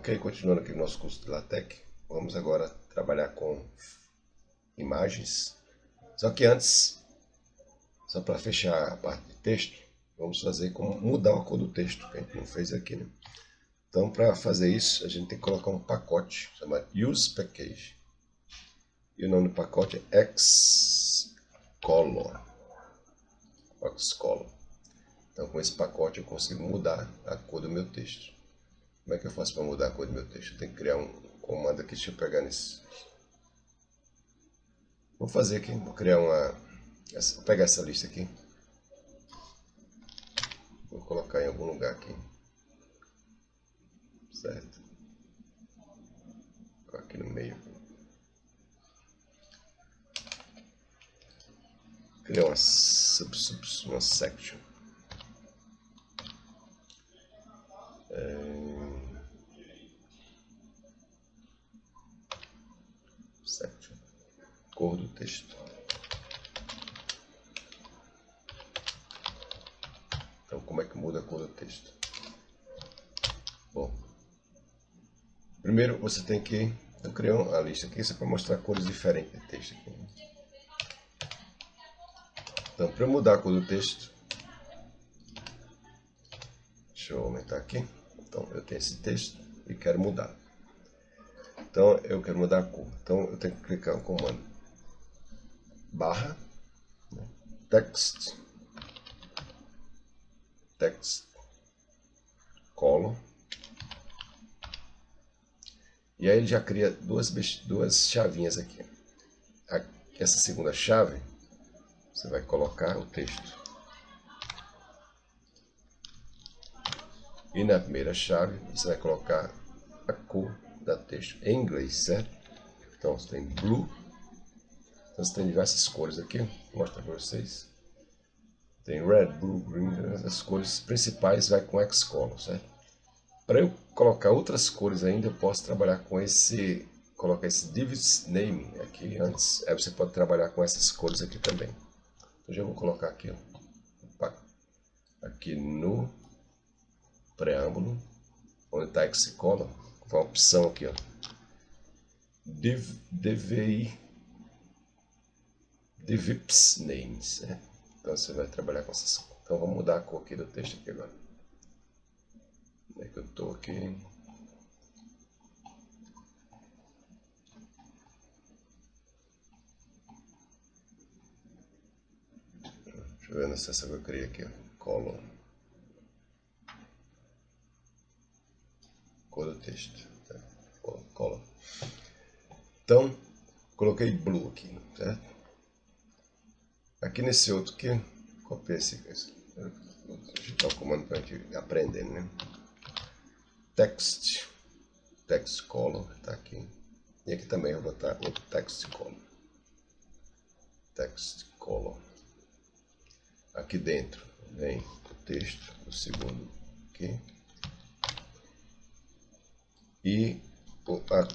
Ok, continuando aqui o nosso curso de LaTeX, vamos agora trabalhar com imagens. Só que antes, só para fechar a parte de texto, vamos fazer como mudar a cor do texto, que a gente não fez aqui, né? Então, para fazer isso, a gente tem que colocar um pacote chamado Use Package. E o nome do pacote é Xcolor. Então, com esse pacote eu consigo mudar a cor do meu texto. Como é que eu faço para mudar a cor do meu texto? Eu tenho que criar um comando aqui, deixa eu pegar nesse... Vou fazer aqui, vou criar vou pegar essa lista aqui. Vou colocar em algum lugar aqui. Certo? Vou colocar aqui no meio. Criar uma section. Section. Cor do texto. Então, como é que muda a cor do texto? Bom, primeiro você tem que... Eu criei uma lista aqui só para mostrar cores diferentes de texto aqui. Então, para mudar a cor do texto, deixa eu aumentar aqui. Então, eu tenho esse texto e quero mudar. Então, eu quero mudar a cor. Então, eu tenho que clicar no comando barra, né, text color. E aí ele já cria duas chavinhas aqui. Essa segunda chave, você vai colocar o texto. E na primeira chave, você vai colocar a cor da texto em inglês, certo? Então, você tem blue. Então, você tem diversas cores aqui. Vou mostrar para vocês. Tem red, blue, green. As cores principais vai com Xcolor, certo? Para eu colocar outras cores ainda, eu posso trabalhar com colocar esse div name aqui antes. Aí você pode trabalhar com essas cores aqui também. Então, já vou colocar aqui, ó, aqui no preâmbulo, onde está Xcolor, com a opção aqui, ó, divs names, né? Então você vai trabalhar com essas. Então vamos mudar a cor aqui do texto aqui agora. Onde é que eu estou aqui? Deixa eu ver nessa que eu criei aqui, ó. Color. Cor do texto. Tá? Color. Então, coloquei blue aqui, certo? Aqui nesse outro aqui, copiei esse. Vou digitar o comando para a gente aprender, né? Text color, tá aqui. E aqui também eu vou botar outro text color. Aqui dentro vem o texto, o segundo aqui. E a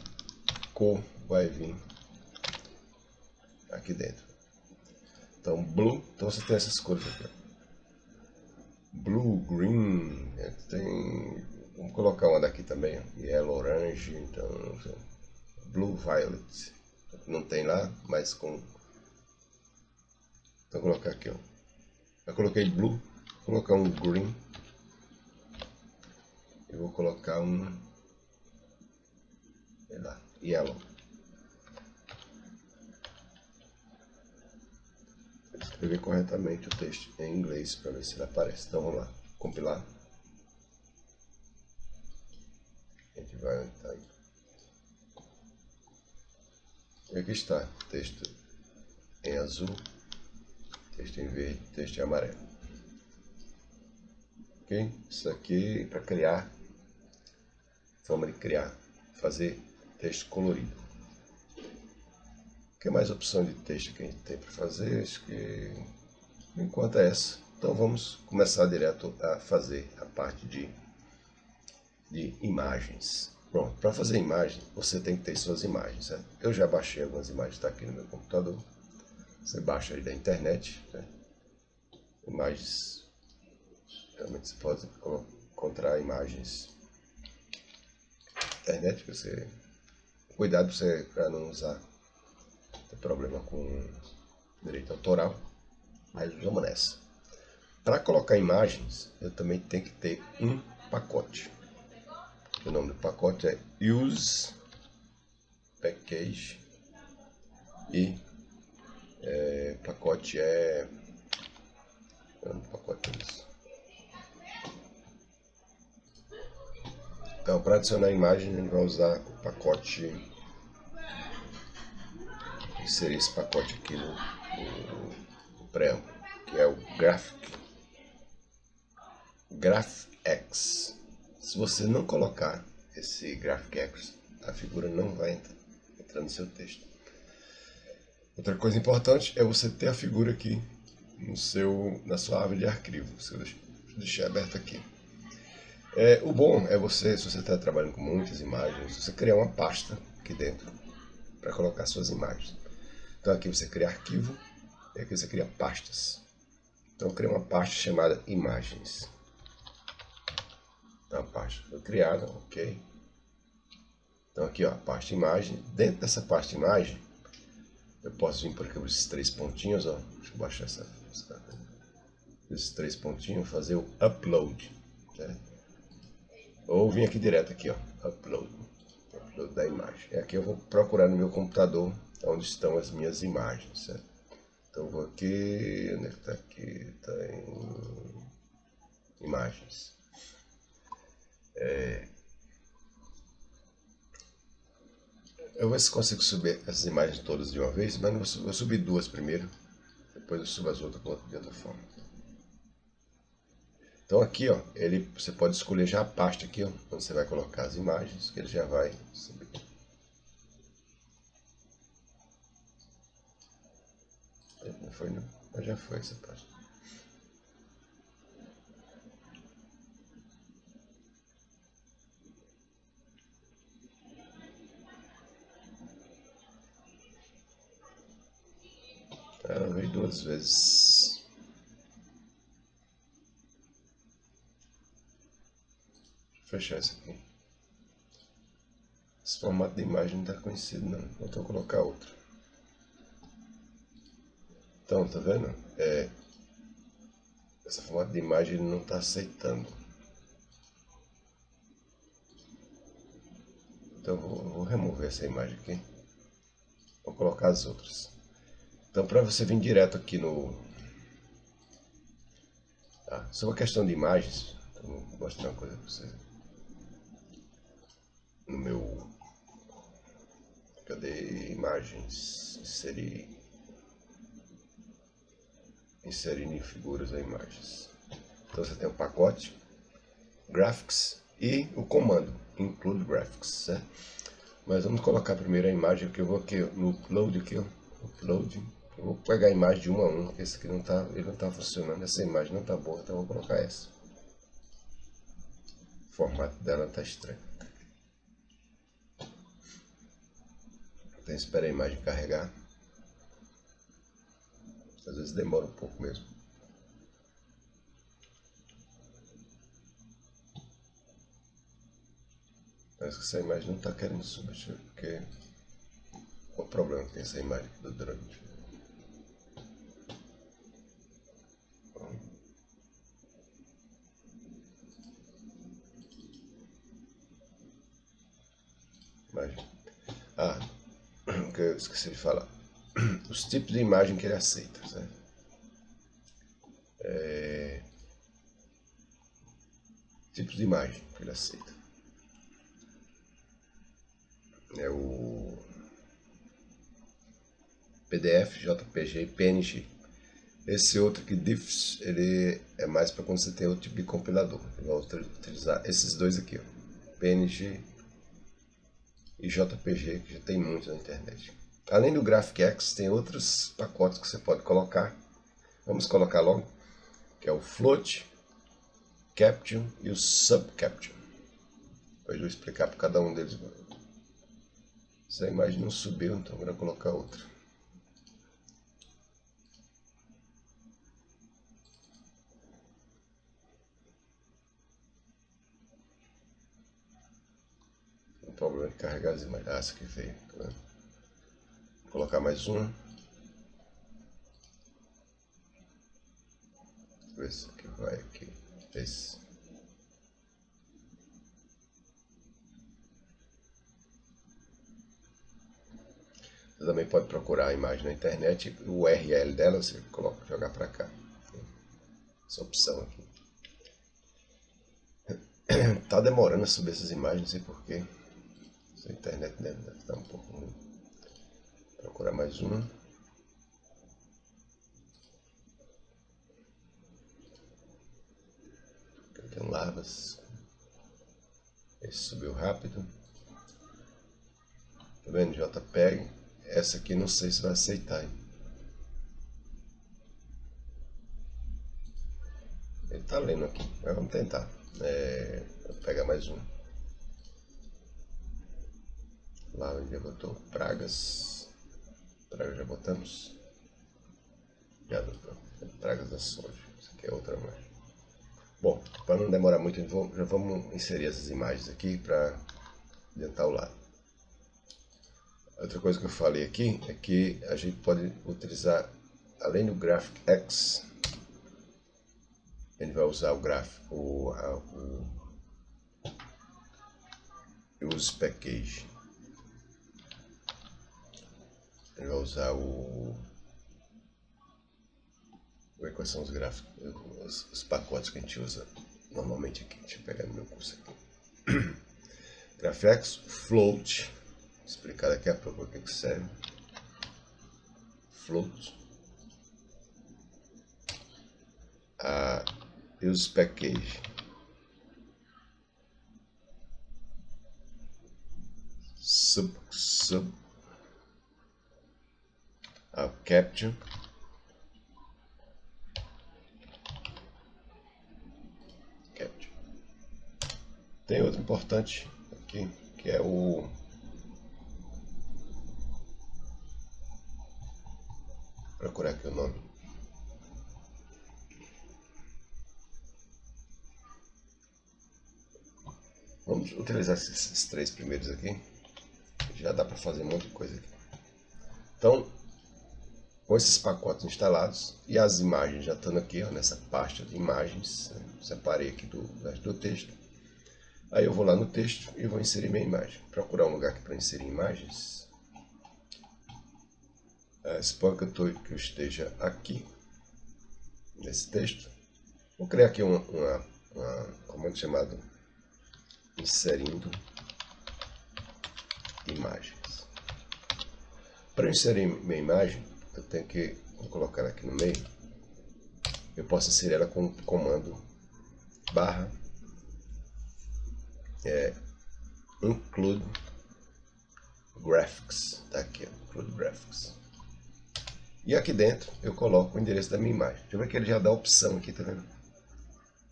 cor vai vir aqui dentro. Então, blue, então você tem essas cores aqui, ó. Blue, green, vamos colocar uma daqui também, ó. Yellow, orange, então, blue, violet. Não tem lá, mas com... Então, vou colocar aqui, ó. Eu coloquei blue, vou colocar um green. E vou colocar sei lá, yellow. Escrever corretamente o texto em inglês para ver se ele aparece. Então vamos lá, compilar. A gente vai onde está aí. E aqui está, texto em azul, texto em verde, texto em amarelo. Ok? Isso aqui para criar, forma de criar, fazer texto colorido. O que mais opção de texto que a gente tem para fazer? Acho que enquanto é essa. Então vamos começar direto a fazer a parte de imagens. Pronto, para fazer imagem, você tem que ter suas imagens, certo? Eu já baixei algumas imagens, está aqui no meu computador. Você baixa aí da internet, né? Imagens, realmente você pode encontrar imagens internet, você cuidado para não usar, ter problema com direito autoral, mas vamos nessa. Para colocar imagens, eu também tenho que ter um pacote. O nome do pacote é Use Package e o pacote é... O nome do pacote é isso. Então, para adicionar a imagem, a gente vai usar o pacote, inserir esse pacote aqui no preâmbulo, que é o GraphX. Se você não colocar esse GraphX, a figura não vai entrar no seu texto. Outra coisa importante é você ter a figura aqui na sua árvore de arquivo. Se eu deixar aberto aqui. O bom é você, se você está trabalhando com muitas imagens, você criar uma pasta aqui dentro para colocar suas imagens. Então aqui você cria arquivo e aqui você cria pastas. Então eu criei uma pasta chamada imagens. Então a pasta foi criada, ok. Então aqui ó, a pasta imagem. Dentro dessa pasta imagem, eu posso vir por aqui por esses 3 pontinhos, ó. Deixa eu baixar esses 3 pontinhos, fazer o upload, né? Ou vir aqui direto aqui, ó, upload da imagem. E aqui eu vou procurar no meu computador onde estão as minhas imagens, certo? Então eu vou aqui, onde é que está aqui? Está em imagens. Eu vou ver se consigo subir essas imagens todas de uma vez, mas eu vou subir 2 primeiro, depois eu subo as outras de outra forma. Então aqui, ó, você pode escolher já a pasta aqui, ó, onde você vai colocar as imagens, que ele já vai subir. Não foi não, mas já foi essa pasta. Ela veio 2 vezes. Vou fechar isso aqui. Esse formato de imagem não está conhecido não, então vou colocar outro. Então, tá vendo? Esse formato de imagem ele não está aceitando. Então vou remover essa imagem aqui. Vou colocar as outras. Então para você vir direto aqui sobre a questão de imagens, então, vou mostrar uma coisa para você. No meu... Cadê imagens? Inserir em figuras ou imagens. Então você tem o pacote, graphics e o comando, include graphics, certo? Mas vamos colocar primeiro a imagem, que eu vou aqui no upload, aqui, ó, upload. Eu vou pegar a imagem de 1 a 1, porque esse aqui ele não está funcionando, essa imagem não está boa, então eu vou colocar essa. O formato dela está estranho. Então espera a imagem carregar. Às vezes demora um pouco mesmo. Parece que essa imagem não está querendo subir, porque... Qual o problema que tem essa imagem do drone? Imagem. O que eu esqueci de falar. Os tipos de imagem que ele aceita, certo? Tipos de imagem que ele aceita. É o PDF, JPG e PNG. Esse outro aqui, diffs, ele é mais para quando você tem outro tipo de compilador. Eu vou utilizar esses dois aqui, ó, PNG e JPG, que já tem muito na internet. Além do GraphX, tem outros pacotes que você pode colocar. Vamos colocar logo, que é o Float, Caption e o Subcaption. Depois eu vou explicar para cada um deles. Essa imagem não subiu, então eu vou colocar outra. problema de carregar as imagens. Ah, essa aqui veio, tá vendo? Vou colocar mais uma. Ver se aqui vai aqui. Esse. Você também pode procurar a imagem na internet, o URL dela você coloca, jogar para cá. Essa opção aqui. Tá demorando a subir essas imagens, não sei porquê. A internet deve estar um pouco ruim. Vou procurar mais uma. Tem larvas. Esse subiu rápido. Tá vendo? JPEG. Essa aqui não sei se vai aceitar, hein? Ele tá lendo aqui, mas vamos tentar. Vou pegar mais um. Lá onde já botou pragas. Pragas já botamos. Já botou. Pragas da soja. Isso aqui é outra mais. Bom, para não demorar muito, já vamos inserir essas imagens aqui para adiantar o lado. Outra coisa que eu falei aqui é que a gente pode utilizar, além do GraphicX, ele vai usar o Use Package. Ele vai usar quais são os gráficos, os pacotes que a gente usa normalmente aqui. Deixa eu pegar no meu curso aqui. GraphicX, Float. Vou explicar daqui a pouco o que serve. Float. Use Package. Capture. Tem outro importante aqui, que é o procurar aqui o nome. Vamos utilizar esses três primeiros aqui. Já dá para fazer um monte de coisa aqui. Então, com esses pacotes instalados e as imagens já estando aqui, ó, nessa pasta de imagens, separei aqui do texto. Aí eu vou lá no texto e vou inserir minha imagem. Procurar um lugar aqui para inserir imagens. Suponho que eu esteja aqui, nesse texto. Vou criar aqui uma comando chamado inserindo imagens. Para inserir minha imagem, eu tenho que colocar ela aqui no meio. Eu posso inserir ela com o comando barra include graphics. Tá aqui, ó, include graphics. E aqui dentro eu coloco o endereço da minha imagem. Deixa eu ver que ele já dá a opção aqui, tá vendo?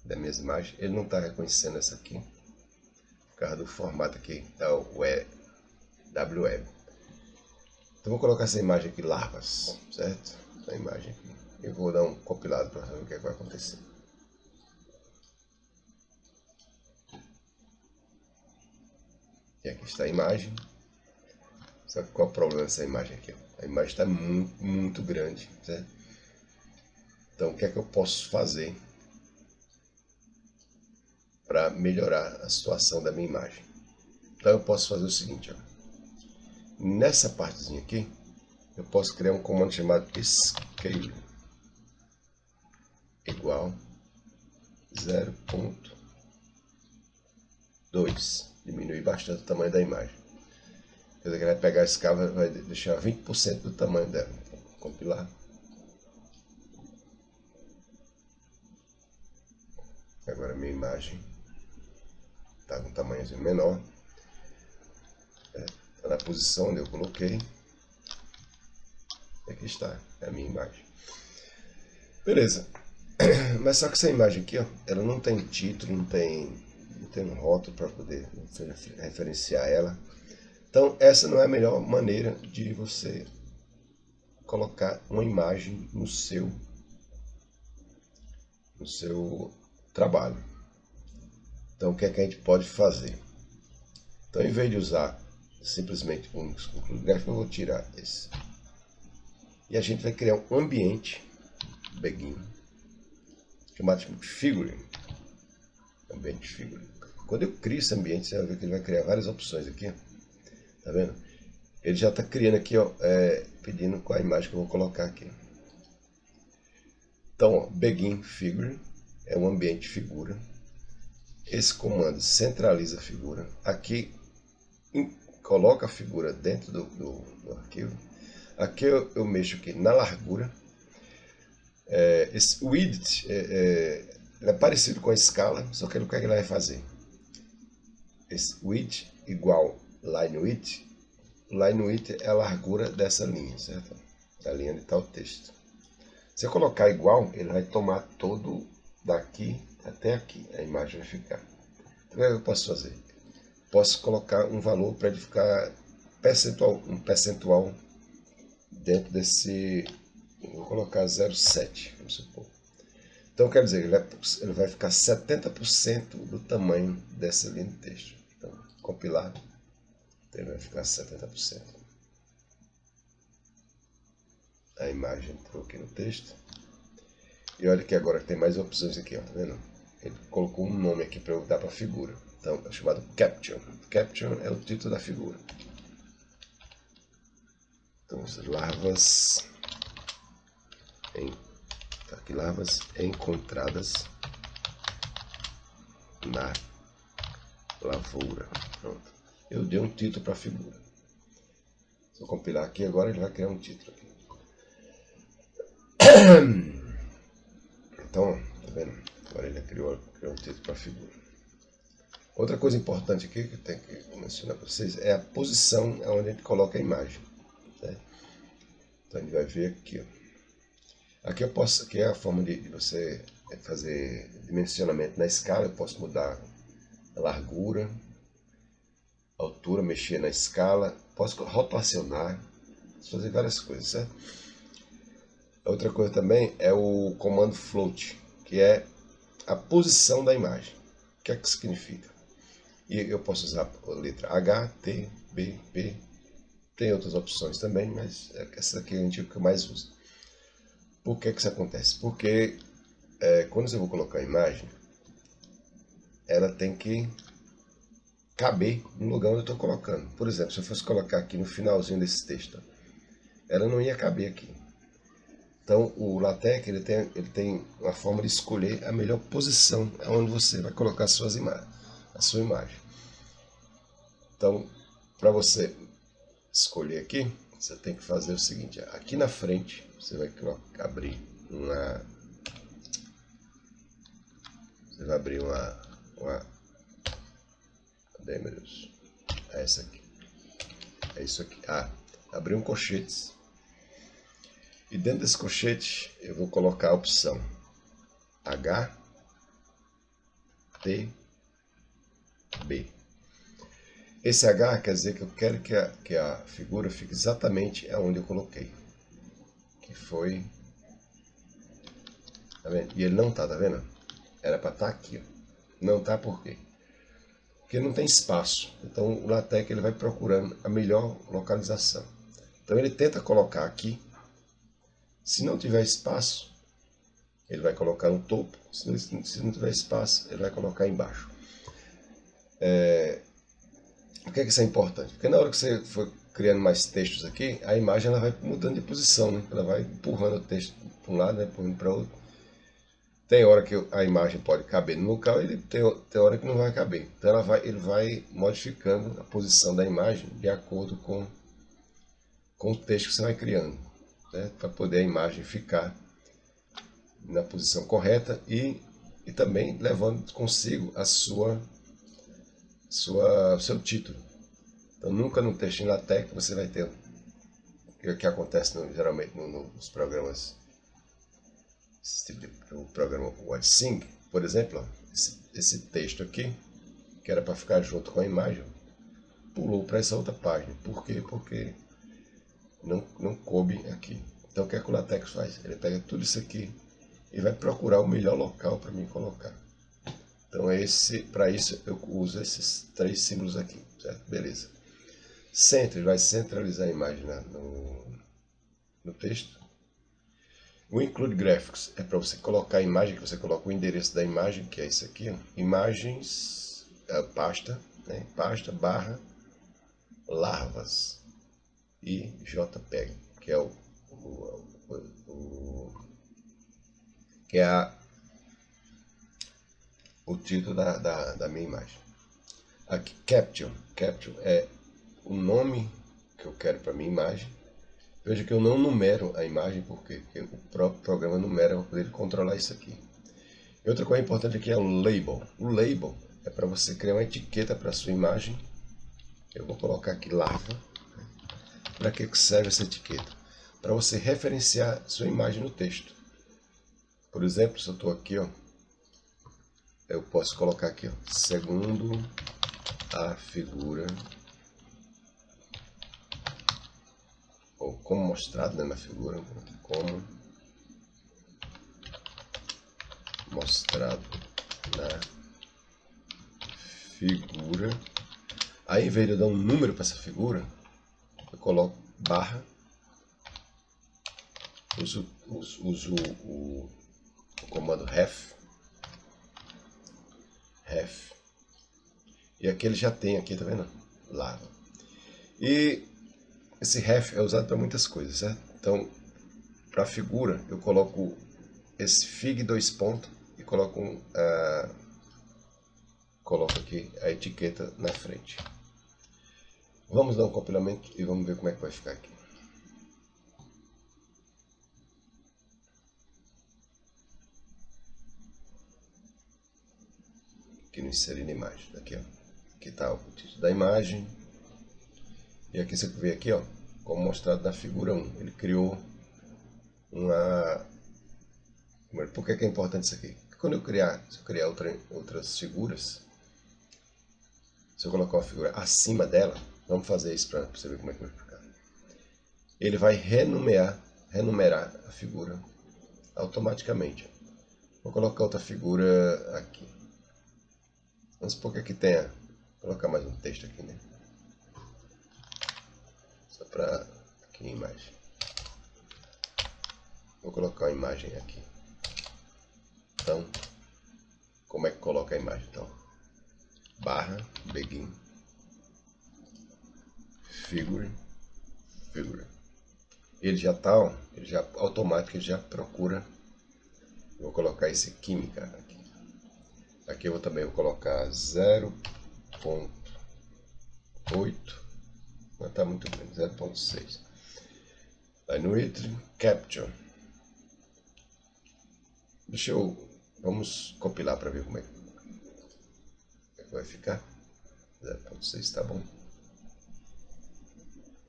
Da minha imagem. Ele não está reconhecendo essa aqui, por causa do formato aqui da WWeb. Então vou colocar essa imagem aqui, larvas, certo? A imagem aqui. Eu vou dar um compilado para ver o que vai acontecer. E aqui está a imagem. Só que qual é o problema dessa imagem aqui? A imagem está muito grande, certo? Então o que é que eu posso fazer para melhorar a situação da minha imagem? Então eu posso fazer o seguinte, ó. Nessa partezinha aqui, eu posso criar um comando chamado scale igual 0.2. Diminuir bastante o tamanho da imagem. Quer dizer que ele vai pegar esse cabo e vai deixar 20% do tamanho dela. Então, vou compilar. Agora minha imagem está com um tamanhozinho menor. Está na posição onde eu coloquei. Aqui está a minha imagem. Beleza. Mas só que essa imagem aqui, ó, ela não tem título, não tem um rótulo para poder referenciar ela. Então essa não é a melhor maneira de você colocar uma imagem no seu trabalho. Então o que é que a gente pode fazer? Então, em vez de usar simplesmente um include gráfico, eu vou tirar esse. E a gente vai criar um ambiente begin chamado figure. Ambiente figure. Quando eu crio esse ambiente, você vai ver que ele vai criar várias opções aqui. Tá vendo? Ele já está criando aqui, ó, pedindo qual a imagem que eu vou colocar aqui. Então, ó, begin figure é um ambiente figura. Esse comando centraliza a figura. Aqui coloca a figura dentro do arquivo. Aqui eu mexo aqui na largura. Esse width ele é parecido com a escala, só que o que ele vai fazer? Esse width igual line width. Line width é a largura dessa linha, certo? Da linha onde está o texto. Se eu colocar igual, ele vai tomar todo daqui até aqui. A imagem vai ficar. Então, o que eu posso fazer? Posso colocar um valor para ele ficar um percentual dentro desse. Vou colocar 0,7, vamos supor. Então, quer dizer, ele vai ficar 70% do tamanho dessa linha de texto. Então, compilar, então ele vai ficar 70%. A imagem entrou aqui no texto. E olha que agora tem mais opções aqui, ó, tá vendo? Ele colocou um nome aqui para eu dar para a figura. Então, é chamado Caption. Caption é o título da figura. Então, larvas larvas encontradas na lavoura. Pronto. Eu dei um título para a figura. Se eu compilar aqui agora, ele vai criar um título aqui. Então, tá vendo? Agora ele criou um título para a figura. Outra coisa importante aqui que eu tenho que mencionar para vocês é a posição onde a gente coloca a imagem. Certo? Então a gente vai ver aqui, ó. Aqui é a forma de você fazer dimensionamento na escala. Eu posso mudar a largura, a altura, mexer na escala, posso rotacionar, posso fazer várias coisas, certo? Outra coisa também é o comando float, que é a posição da imagem. O que é que significa? E eu posso usar a letra H, T, B, P. Tem outras opções também, mas essa aqui é a que eu mais uso. Por que isso acontece? Porque quando eu vou colocar a imagem, ela tem que caber no lugar onde eu estou colocando. Por exemplo, se eu fosse colocar aqui no finalzinho desse texto, ela não ia caber aqui. Então, o LaTeX ele tem uma forma de escolher a melhor posição onde você vai colocar a sua imagem. Então, para você escolher aqui, você tem que fazer o seguinte: aqui na frente você vai abrir uma. Você vai abrir uma. Cadê, meu Deus? É essa aqui. É isso aqui. Abrir um colchete. E dentro desse colchete eu vou colocar a opção H, T, B. Esse H quer dizer que eu quero que a figura fique exatamente onde eu coloquei. Que foi. Tá vendo? E ele não tá vendo? Era para estar aqui, ó. Não tá por quê? Porque não tem espaço. Então o LaTeX ele vai procurando a melhor localização. Então ele tenta colocar aqui. Se não tiver espaço, ele vai colocar no topo. Se não tiver espaço, ele vai colocar embaixo. Por que isso é importante? Porque na hora que você for criando mais textos aqui, a imagem ela vai mudando de posição, né? Ela vai empurrando o texto para um lado, né? Empurrando para outro. Tem hora que a imagem pode caber no local e tem hora que não vai caber. Então ele vai modificando a posição da imagem de acordo com o texto que você vai criando, né? Para poder a imagem ficar na posição correta e também levando consigo seu título. Então nunca no texto em LaTeX você vai ter o que acontece geralmente nos programas, o programa WordSync, por exemplo, ó, esse texto aqui, que era para ficar junto com a imagem, pulou para essa outra página. Por quê? Porque não coube aqui. Então o que é que o LaTeX faz? Ele pega tudo isso aqui e vai procurar o melhor local para mim colocar. Então para isso eu uso esses 3 símbolos aqui, certo? Beleza. Center vai centralizar a imagem no texto. O Include Graphics é para você colocar a imagem, que você coloca o endereço da imagem, que é isso aqui, ó. Imagens, pasta, né? Pasta, barra, larvas e JPEG, que é que é o título da minha imagem. Aqui, Caption é o nome que eu quero para minha imagem. Veja que eu não numero a imagem, porque o próprio programa numera para poder controlar isso aqui. E outra coisa importante aqui é o label. O label é para você criar uma etiqueta para a sua imagem. Eu vou colocar aqui larva. Para que serve essa etiqueta? Para você referenciar sua imagem no texto. Por exemplo, se eu estou aqui, ó, eu posso colocar aqui, ó, segundo a figura, ou como mostrado, né, na figura, como mostrado na figura. Aí, em vez de eu dar um número para essa figura, eu coloco barra, uso o comando ref, e aqui ele já tem aqui, tá vendo? Larva. E esse ref é usado para muitas coisas, certo? Então, para a figura, eu coloco esse fig 2 pontos e coloco aqui a etiqueta na frente. Vamos dar um compilamento e vamos ver como é que vai ficar aqui. Aqui no inserir imagem, aqui, ó. Aqui está o título da imagem. E aqui você vê aqui, ó, como mostrado na figura 1. Ele criou uma... Por que é importante isso aqui? Porque quando se eu criar outras figuras, se eu colocar uma figura acima dela, vamos fazer isso para você ver como é que vai ficar. Ele vai renumerar a figura automaticamente. Vou colocar outra figura aqui. Vamos supor que aqui tenha... Vou colocar mais um texto aqui, né? Só para aqui a imagem. Vou colocar uma imagem aqui. Então, como é que coloca a imagem? Então, barra, begin, figure. Ele já está, ó, ele já automático, ele já procura. Vou colocar esse química aqui. Aqui eu também vou colocar 0.8, não está muito bem, 0.6. Aí no item capture. Vamos compilar para ver como é que vai ficar. 0.6 está bom.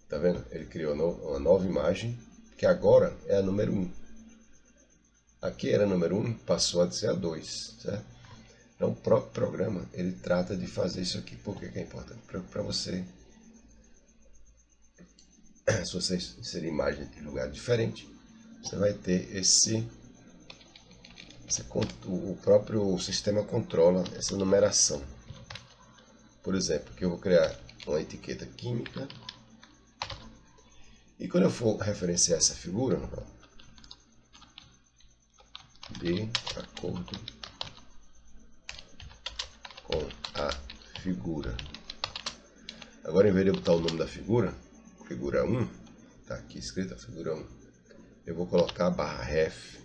Tá vendo? Ele criou uma nova imagem, que agora é a número 1. Aqui era a número 1, passou a ser a 2, certo? Então o próprio programa, ele trata de fazer isso aqui. Por que é importante? Para você, se você inserir imagem em lugar diferente, você vai ter o próprio sistema controla essa numeração. Por exemplo, aqui eu vou criar uma etiqueta química. E quando eu for referenciar essa figura, de acordo com a figura. Agora, em vez de eu botar o nome da figura, figura 1, tá aqui escrita figura 1, eu vou colocar barra ref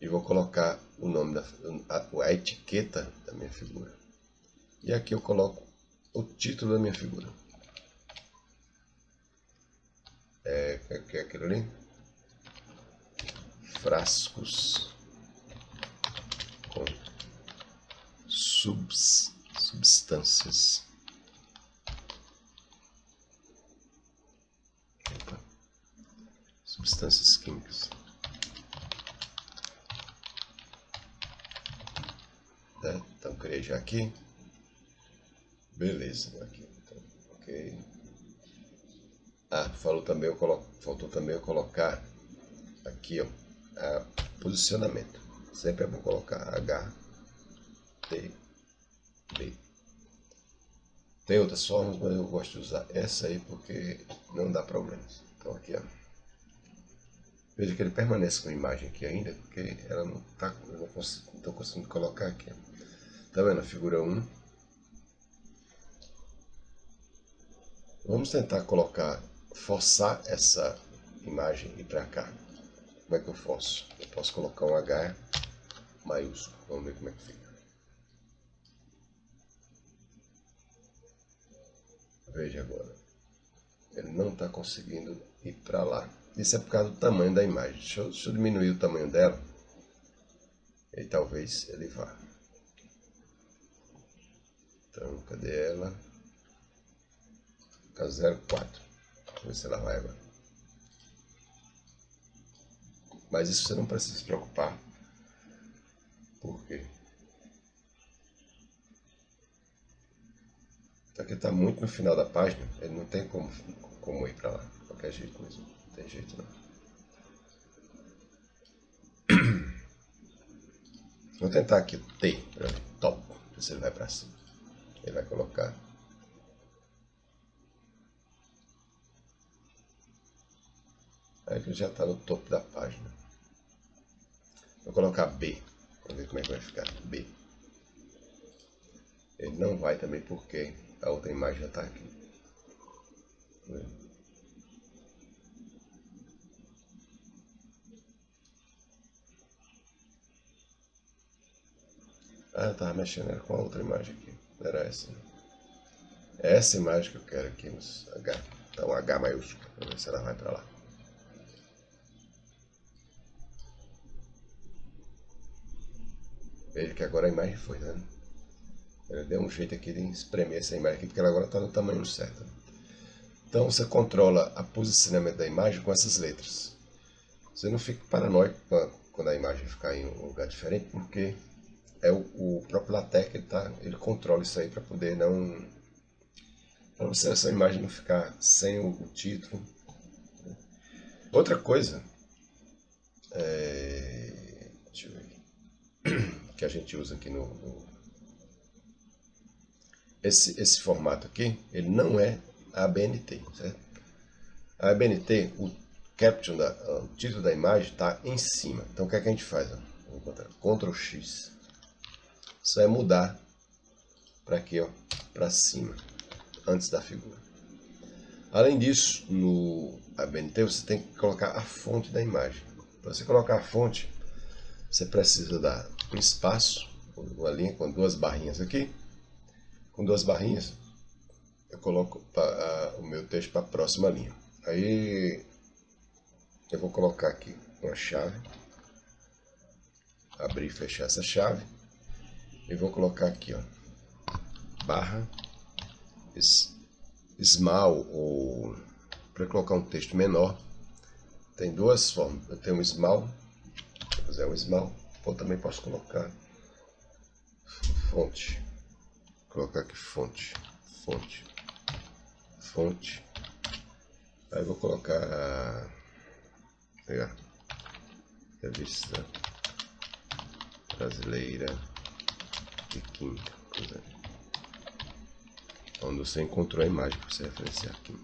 e vou colocar o nome a etiqueta da minha figura. E aqui eu coloco o título da minha figura. Que é aquilo ali? Frascos com substâncias. Substâncias químicas. Então criei já aqui. Beleza, aqui. Então, ok. Faltou também eu colocar aqui, ó, posicionamento. Sempre é bom colocar H T, B. Tem outras formas, mas eu gosto de usar essa aí porque não dá problemas. Então aqui, ó. Veja que ele permanece com a imagem aqui ainda, porque ela não tá, eu não estou conseguindo colocar aqui. Tá vendo a figura 1? Vamos tentar forçar essa imagem ir para cá. Como é que eu forço? Eu posso colocar um H maiúsculo. Vamos ver como é que fica. Veja agora. Ele não está conseguindo ir para lá. Isso é por causa do tamanho da imagem. Deixa eu diminuir o tamanho dela. E talvez ele vá. Então, cadê ela? Fica 0,4. Vamos ver se ela vai agora. Mas isso você não precisa se preocupar. Por quê? Porque está muito no final da página. Ele não tem como ir para lá. De qualquer jeito mesmo. Não tem jeito não. Vou tentar aqui o T, top, ver se ele vai para cima. Ele vai colocar. Aí ele já está no topo da página. Vou colocar B, para ver como é que vai ficar. B. Ele não vai também porque a outra imagem já está aqui. Ah, eu estava mexendo com a outra imagem aqui. Não era essa. É essa imagem que eu quero aqui nos H. Então H maiúsculo. Vamos ver se ela vai para lá. Veja que agora a imagem foi, né? Ele deu um jeito aqui de espremer essa imagem aqui, porque ela agora está no tamanho certo. Então você controla o posicionamento da imagem com essas letras. Você não fica paranoico quando a imagem ficar em um lugar diferente, porque é o próprio LaTeX, ele controla isso aí para poder não... para você essa imagem não ficar sem o título. Outra coisa, deixa eu ver, que a gente usa aqui esse formato aqui, ele não é ABNT, certo? A ABNT, o caption, o título da imagem está em cima. Então o que é que a gente faz? Vamos botar Ctrl X. Isso vai mudar para aqui, ó, para cima, antes da figura. Além disso, no ABNT você tem que colocar a fonte da imagem. Para você colocar a fonte, você precisa dar um espaço, uma linha com duas barrinhas aqui. Com duas barrinhas, eu coloco o meu texto para a próxima linha. Aí eu vou colocar aqui uma chave, abrir e fechar essa chave, e vou colocar aqui, ó, barra small, ou para colocar um texto menor, tem duas formas. Eu tenho um small, se eu fizer um small, ou também posso colocar fonte. Vou colocar aqui fonte. Aí vou colocar Revista Brasileira de Química, onde você encontrou a imagem para você referenciar aqui.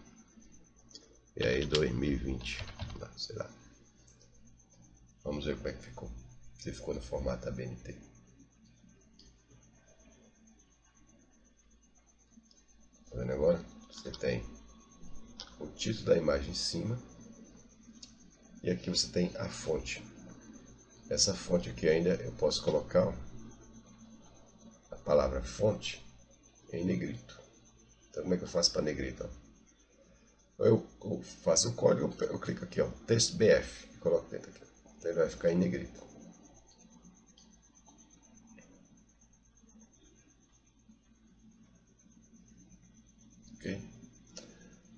E aí 2020, sei lá. Vamos ver como é que ficou. Se ficou no formato ABNT. Tá vendo agora? Você tem o título da imagem em cima. E aqui você tem a fonte. Essa fonte aqui ainda eu posso colocar a palavra fonte em negrito. Então como é que eu faço para negrito? Eu faço o código, eu clico aqui, ó, texto BF, e coloco dentro aqui. Então ele vai ficar em negrito. Ok?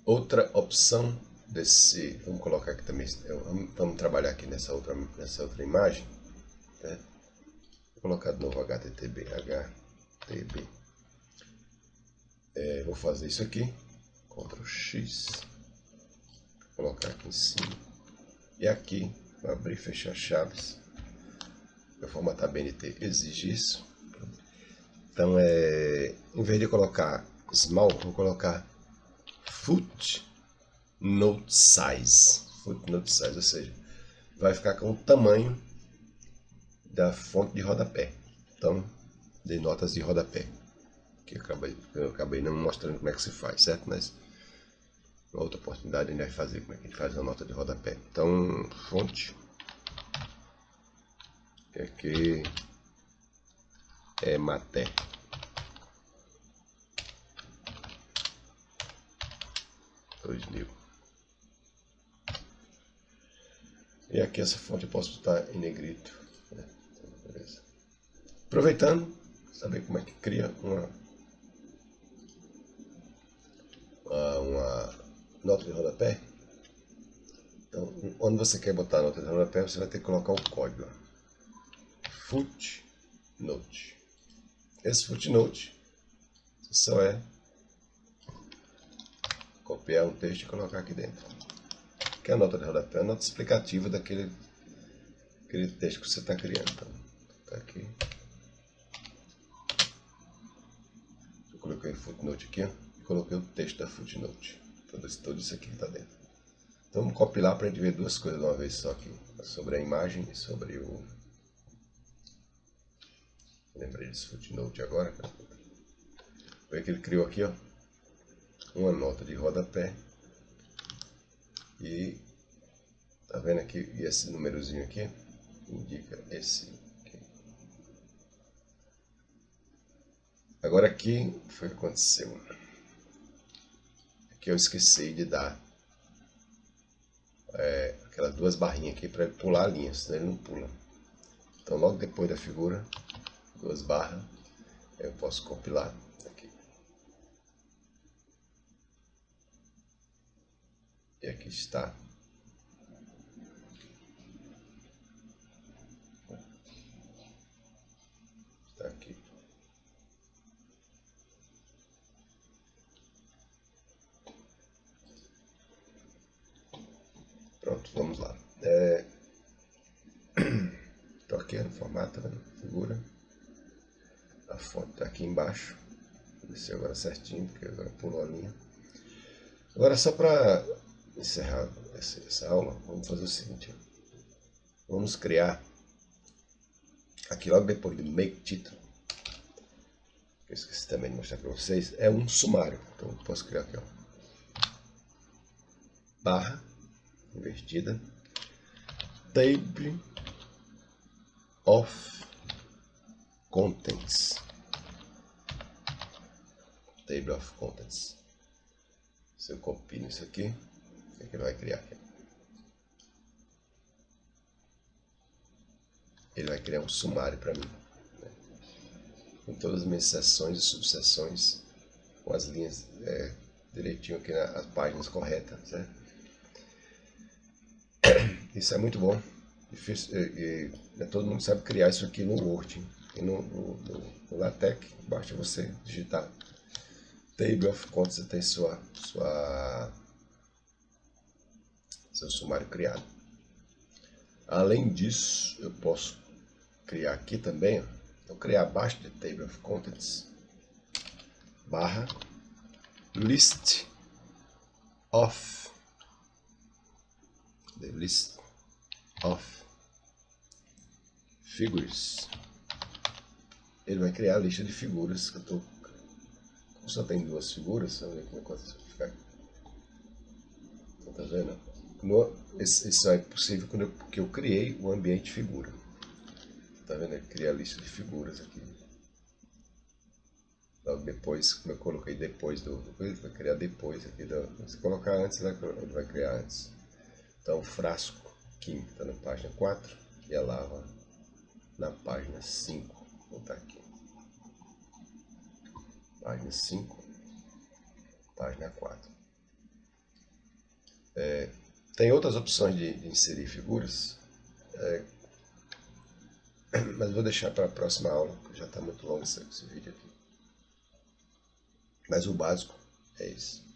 Outra opção desse, vamos colocar aqui também, vamos trabalhar aqui nessa outra imagem, né? Vou colocar de novo HTTP. Vou fazer isso aqui, Ctrl X, colocar aqui em cima, e aqui, vou abrir e fechar chaves. O formato ABNT exige isso. Então, em vez de colocar small, vou colocar footnote size. Footnote size, ou seja, vai ficar com o tamanho da fonte de rodapé. Então, de notas de rodapé. Que eu acabei não mostrando como é que se faz, certo? Mas uma outra oportunidade a gente vai fazer como é que a gente faz uma nota de rodapé. Então, fonte. Que aqui é Maté. E aqui essa fonte eu posso botar em negrito, né? Beleza. Aproveitando, saber como é que cria uma nota de rodapé. Então, onde você quer botar a nota de rodapé, você vai ter que colocar o código. Footnote. Esse footnote só é copiar um texto e colocar aqui dentro. Que é a nota de rodapé, a nota explicativa daquele texto que você está criando. Então, tá aqui. Eu coloquei o footnote aqui, ó, e coloquei o texto da footnote. Tudo isso aqui que está dentro. Então vamos compilar para a gente ver duas coisas de uma vez só aqui. Sobre a imagem e sobre o... Lembrei desse footnote agora. Foi que ele criou aqui, ó, uma nota de rodapé. E tá vendo aqui? E esse númerozinho aqui indica esse aqui. Agora aqui foi o que aconteceu. Aqui eu esqueci de dar aquelas duas barrinhas aqui para ele pular a linha, senão ele não pula. Então logo depois da figura, duas barras, eu posso compilar aqui. E aqui está. Está aqui. Pronto, vamos lá. Estou aqui no formato, tá vendo? Figura. A fonte está aqui embaixo. Vou descer agora certinho, porque agora pulou a linha. Agora só para encerrar essa aula, vamos fazer o seguinte. Vamos criar, aqui logo depois do make título, que eu esqueci também de mostrar para vocês, é um sumário. Então eu posso criar aqui, ó, barra, invertida, table of contents. Table of contents. Se eu copio isso aqui, o que ele vai criar aqui? Ele vai criar um sumário para mim, né? Com todas as minhas seções e subseções, com as linhas direitinho aqui nas páginas corretas, certo? Isso é muito bom. Difícil, todo mundo sabe criar isso aqui no Word. E no LaTeX, basta você digitar Table of Contents, você tem seu sumário criado. Além disso, eu posso criar aqui também, ó, criar abaixo de Table of Contents, barra list of, the list of figures. Ele vai criar a lista de figuras que eu tô. Como só tem duas figuras, vamos ver como é que vai ficar aqui. Então, tá vendo? Isso é possível porque eu criei o ambiente figura. Tá vendo? Eu criei a lista de figuras aqui. Logo depois, como eu coloquei depois ele vai criar depois aqui. Se colocar antes, ele vai criar antes. Então, o frasco aqui está na página 4 e a lava na página 5. Vou botar aqui. Página 5, página 4. Tem outras opções de inserir figuras, mas vou deixar para a próxima aula, porque já está muito longo esse vídeo aqui. Mas o básico é isso.